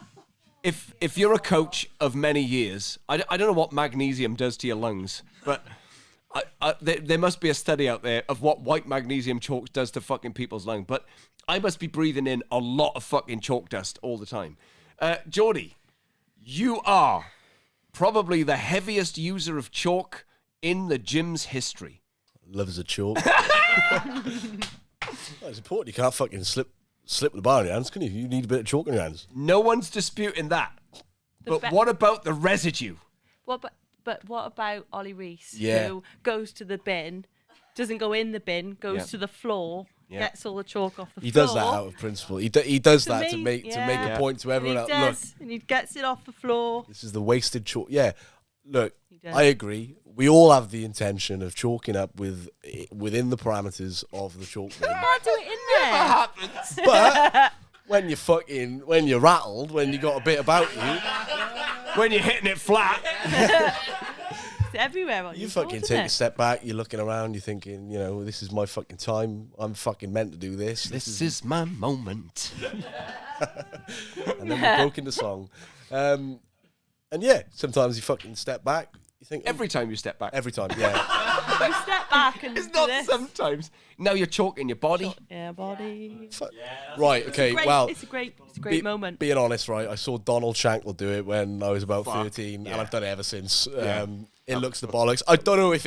you're a coach of many years, I don't know what magnesium does to your lungs, but there must be a study out there of what white magnesium chalk does to fucking people's lungs, but I must be breathing in a lot of fucking chalk dust all the time. Geordie, you are probably the heaviest user of chalk in the gym's history. Loves a chalk. It's important. You can't fucking slip with the bar in your hands, can you? You need a bit of chalk in your hands. No one's disputing that. But what about the residue? But what about Ollie Reese, Yeah. who goes to the bin, doesn't go in the bin, goes to the floor, gets all the chalk off the floor. He does that out of principle. He does that to make yeah. a point to everyone else. Look, And he gets it off the floor. this is the wasted chalk. Yeah, look, does. I agree. We all have the intention of chalking up within the parameters of the chalk bin. Can't do it in there. But when you're rattled, when you got a bit about you, When you're hitting it flat. It's everywhere on you your fucking floor, take isn't a it? step back, you're looking around, you're thinking, this is my fucking time. I'm fucking meant to do this. This is my moment. And then we broke into song. And yeah, sometimes you fucking step back. You think Every time you step back. every time, yeah. You step back and It's do not this. sometimes. Now you're chalking your body. Yeah, body. Right, okay, Great. well, It's a great moment. being honest, right, I saw Donald Shankle do it when I was about 13, and I've done it ever since. It looks the bollocks. I don't know if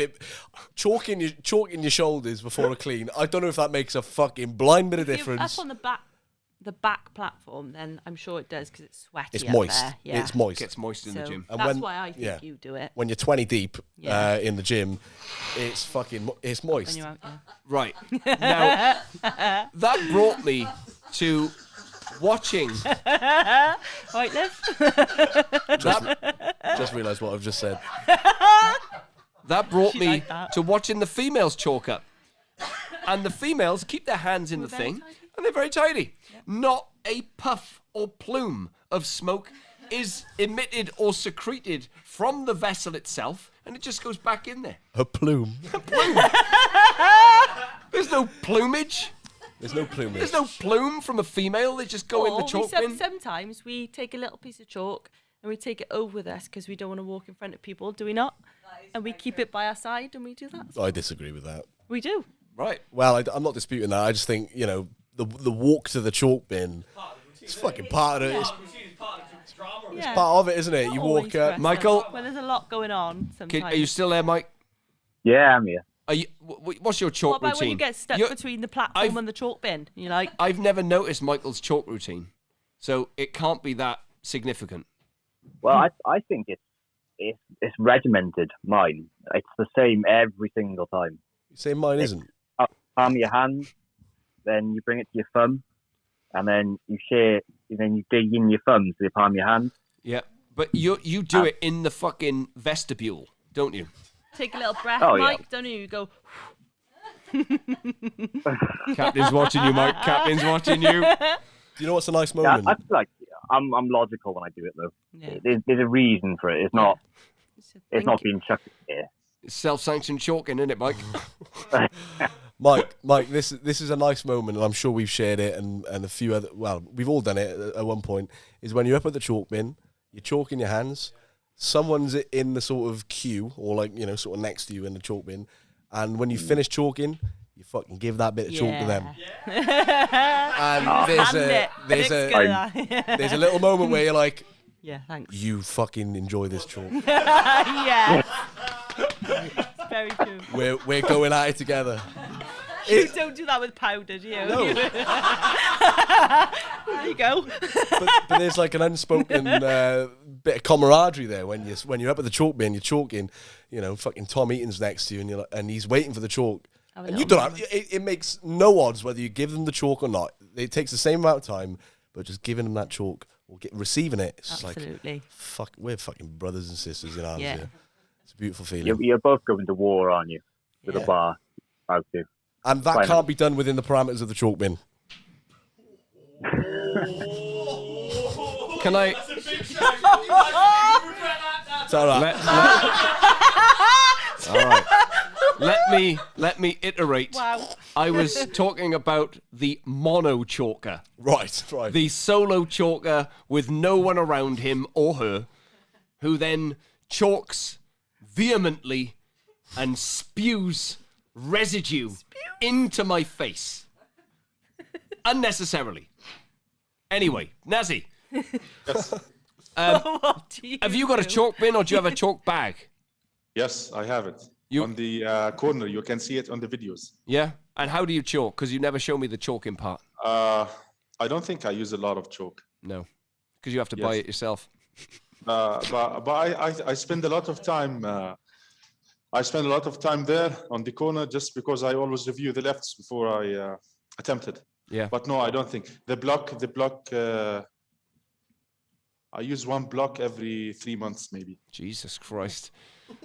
chalking your shoulders before a clean, I don't know if that makes a fucking blind bit of If difference. that's on the back platform, then I'm sure it does because it's sweaty. It's up moist. There. Yeah. It's moist. Gets moist in the So gym. And that's when- why I think yeah. you do it. When you're 20 deep Yeah. in the gym, it's fucking it's When moist. you're out, yeah. Right. Now, that brought me to watching. Weightlift. Just realised what I've just said. That brought She me liked that. to watching the females chalk up. And the females keep their hands in the very thing, tidy. and they're very tidy. Not a puff or plume of smoke is emitted or secreted from the vessel itself, and it just goes back in there. A plume. There's no plumage. There's no plumage. There's no plume from a female. They just go in the chalk bin. Sometimes we take a little piece of chalk and we take it over with us because we don't want to walk in front of people, do we not? And we keep it by our side and we do that. I disagree with that. We do. Right. Well, I'm not disputing that. I just think, the walk to the chalk bin, it's fucking part of it. It's Yeah. part of it, isn't it? You Always walk stressed Michael? out. When there's a lot going on, sometimes. Are you still there, Mike? Yeah, I'm here. Are you? What's your chalk What about routine? when you get stuck You're- between the platform I've- and the chalk bin? You're like, I've never noticed Michael's chalk routine, so it can't be that significant. Well, I think it's regimented. Mine, it's the same every single time. You say mine isn't. Palm of your hand, then you bring it to your thumb, and then you dig in your thumb to the palm of your hand. Yeah, but you do it in the fucking vestibule, don't you? take a little breath, Oh, yeah. Mike, don't you? You go, Captain's watching you, Mike. Captain's watching you. Do you know what's a nice Yeah, moment? I feel like I'm logical when I do it though. yeah. There's a reason for it. It's not It's not being chucked here. It's self-sanctioned chalking, isn't it, Mike? Mike, this is a nice moment, and I'm sure we've shared it, and a few other. Well, we've all done it at one point. Is when you're up at the chalk bin, you're chalk in your hands. Someone's in the sort of queue, or sort of next to you in the chalk bin, and when you finish chalking, you fucking give that bit of chalk to them. And there's a little moment where you're like, Yeah, thanks. you fucking enjoy this chalk. Yeah. It's very true. We're going at it together. You don't do that with powder, do you? No. There you go. But there's like an unspoken bit of camaraderie there when you're up at the chalk bin, you're chalking, fucking Tom Eaton's next to you, and you're and he's waiting for the chalk, Have a and you little don't have, it makes no odds whether you give them the chalk or not. It takes the same amount of time, but just giving them that chalk or receiving it, it's just like Absolutely. fuck, we're fucking brothers and sisters in arms Yeah. here. It's a beautiful feeling, You're both going to war, aren't you? With Yeah. a bar. How to? and that Fine. can't be done within the parameters of the chalk bin. Can I? It's all right. All right. Let me iterate. Wow. I was talking about the mono chalker, Right. the solo chalker with no one around him or her, who then chalks vehemently and spews residue into my face unnecessarily. Anyway, Nazih, What do you have you got a do? chalk bin or do you have a chalk bag? Yes, I have it. You- On the corner, you can see it on the videos. Yeah. And how do you chalk? Because you never show me the chalking part. I don't think I use a lot of chalk. No, because you have to buy Yes. it yourself. But I spend a lot of time. I spend a lot of time there on the corner just because I always review the lefts before attempted. Yeah. But no, I don't think the block. I use one block every 3 months, maybe. Jesus Christ.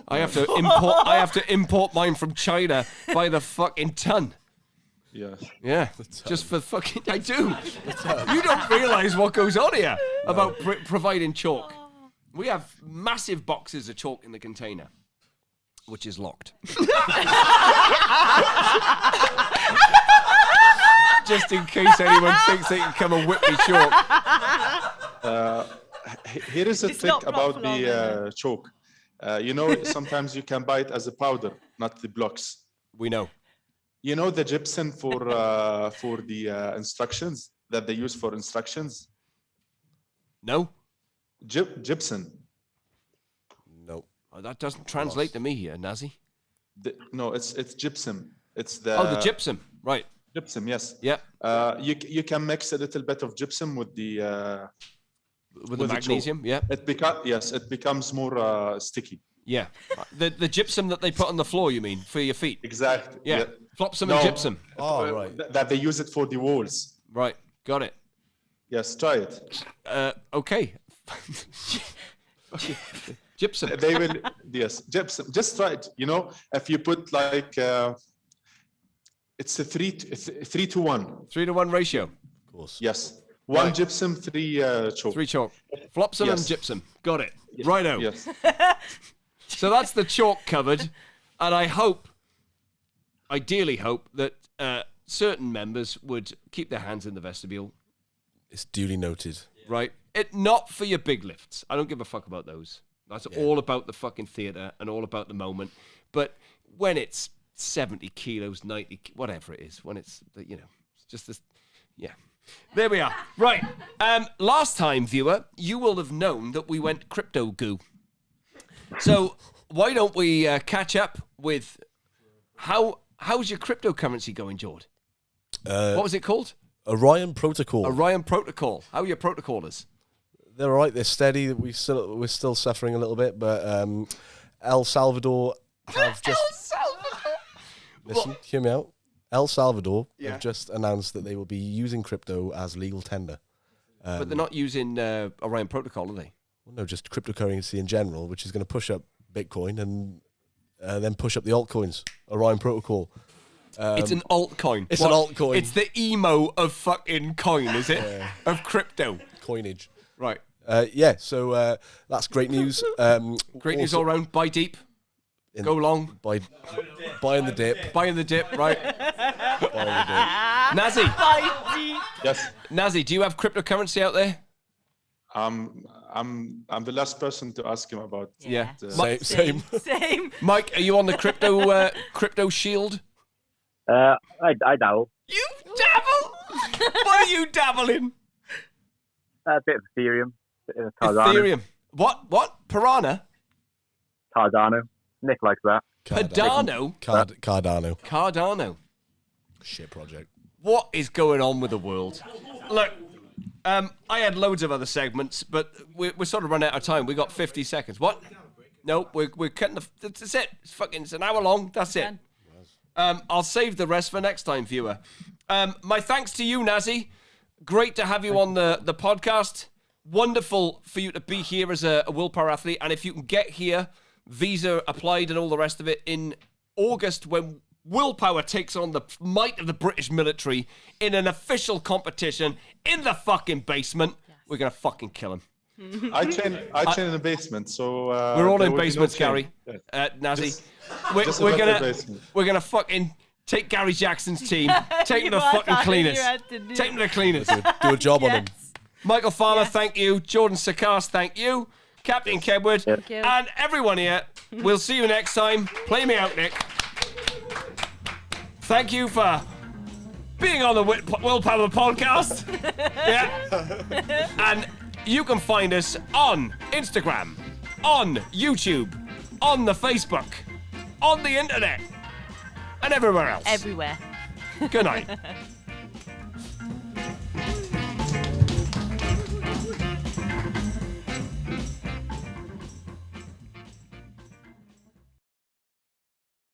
I have to import mine from China by the fucking ton. Yeah. Yeah, just for fucking... I do. You don't realise what goes on here about providing chalk. We have massive boxes of chalk in the container, which is locked. Just in case anyone thinks they can come and whip me chalk. Here is a It's trick not about long, the chalk. You know, sometimes you can buy it as a powder, not the blocks. We know. You know the gypsum for the instructions that they use for instructions? No? Gypsum. No. Oh, that doesn't translate to me here, Nazih. No, it's gypsum. It's the Oh, the gypsum. Right. gypsum. Yes. Yeah. You can mix a little bit of gypsum with the With the magnesium. Yeah. it becomes more sticky. Yeah. The gypsum that they put on the floor, you mean, for your feet? Exactly. Yeah. Flopsum No. and gypsum. Oh, right. That they use it for the walls. Right. Got it. Yes, try it. Okay. Gypsum. They will. Yes, gypsum. Just try it. You know, if you put like it's a 3 to 1. 3-to-1 ratio. Of course. Yes, one Right. gypsum, 3 chalk. 3 chalk. Flopsum and Yes. gypsum. Got it. Righto. Yes. So that's the chalk covered. And I ideally hope that certain members would keep their hands in the vestibule. It's duly noted. Right? Not for your big lifts. I don't give a fuck about those. That's all about the fucking theatre and all about the moment. But when it's 70 kilos, 90, whatever it is, when it's, you know, it's just this, yeah. There we are. Right. Last time, viewer, you will have known that we went crypto goo. So why don't we catch up with how's your cryptocurrency going, Jord? What was it called? Orion Protocol. Orion Protocol. How are your protocolers? They're all right. They're steady. We're still suffering a little bit, but El Salvador have just... El Salvador! Listen, hear me out. El Salvador Yeah. have just announced that they will be using crypto as legal tender. But they're not using Orion Protocol, are they? Well, no, just cryptocurrency in general, which is going to push up Bitcoin and then push up the altcoins. Orion Protocol. It's an altcoin. It's an altcoin. It's the emo of fucking coin, is it? Of crypto. Coinage. Right. So that's great news. Great news all round. Buy deep. Go long. Buying the dip. Buying the dip, right? Buying the dip. Nazih. Yes. Nazih, do you have cryptocurrency out there? I'm the last person to ask him about. Yeah. Same. Same. Mike, are you on the crypto shield? I dabble. You dabble? What are you dabbling? A bit of Ethereum. Bit of Cardano. Ethereum. What? Piranha? Cardano. Nick likes that. Cardano? Cardano. Shit project. What is going on with the world? Look, I had loads of other segments, but we're sort of running out of time. We got 50 seconds. What? No, we're cutting that's it. It's an hour long. That's it. I'll save the rest for next time, viewer. My thanks to you, Nazih. Great to have you on the podcast. Wonderful for you to be here as a Willpower athlete. And if you can get here, visa applied and all the rest of it, in August when Willpower takes on the might of the British military in an official competition in the fucking basement, we're going to fucking kill him. I train in the basement, so we're all there in will be basements, no Gary. change. Nazih. Just We're a better gonna basement. we're gonna fucking take Gary Jackson's team, take him to the You fucking are cleaners, you had to do take him to the cleaners. Do a job on him. Michael Farmer, Yes. thank you. Jordan Sakkas, thank you. Captain Kedward, Thank you. and everyone here. We'll see you next time. Play me out, Nick. Thank you for being on the Willpower podcast. Yeah. And you can find us on Instagram, on YouTube, on the Facebook, on the internet, and everywhere else. Everywhere. Good night.